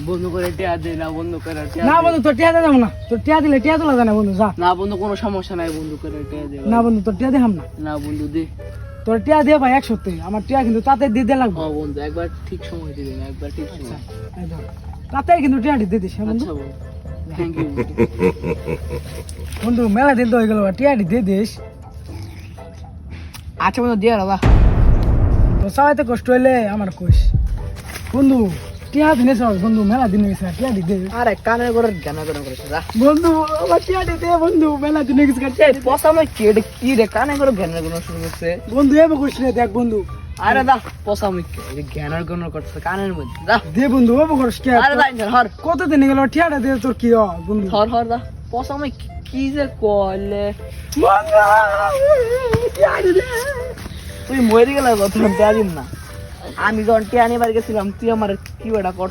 বন্ধু করে টিয়া দে না, বন্ধু করে টিয়া না দে। বন্ধু তোর টিয়া দেবো না, তোর টিয়া দিলে টিয়া তোলা যায় না বন্ধু, যা। না বন্ধু কোনো সমস্যা নাই, বন্ধু করে টিয়া দে। না বন্ধু তোর টিয়া দেখাম না, না বন্ধু দে। তোর টিয়া দিয়ে ভাই 100 আমার টিয়া কিন্তু তাতে দিতে লাগবে। ও বন্ধু একবার ঠিক সময় দিবেন, একবার ঠিক সময়। এই ধর, তাতে কিন্তু টিয়া দিয়ে দিস হ্যাঁ বন্ধু। আচ্ছা বন্ধু, থ্যাংক ইউ। বন্ধু মেলা দিন তো হয়ে গেল, টিয়া দিয়ে দিস। আচ্ছা বন্ধু দিয়ে দাদা। তো সবাইতে কষ্ট হইলে আমার কোষ বন্ধু, টিয়া দিনে সব বন্ধু মেলা দিন গেছে, টিয়া দিয়ে দে আরে কানের করে জ্ঞান করে করেছে যা। বন্ধু, আমার টিয়া দিয়ে দে বন্ধু, মেলা দিনে গেছে টিয়া দিয়ে দে। পসামে কেটে কি রে কানে করে জ্ঞান করে শুরু করছে। বন্ধু এবার কোষ রে দেখ বন্ধু, আরে দা পসামে জ্ঞানের গুণ করছে কানের মধ্যে যা। দে বন্ধু এবার কোষ টিয়া। আরে দাই হর কত দিন গেল টিয়াটা দিয়ে তোর কি হয় বন্ধু? হর হর দা পসামে কি যে কইলে বন্ধু, টিয়া দিয়ে দে। তুই মরে গেলে কথা টিয়া দিন না। আমি যখন টিয়া নিবার গেছিলাম তুই আমার কি বেটা কর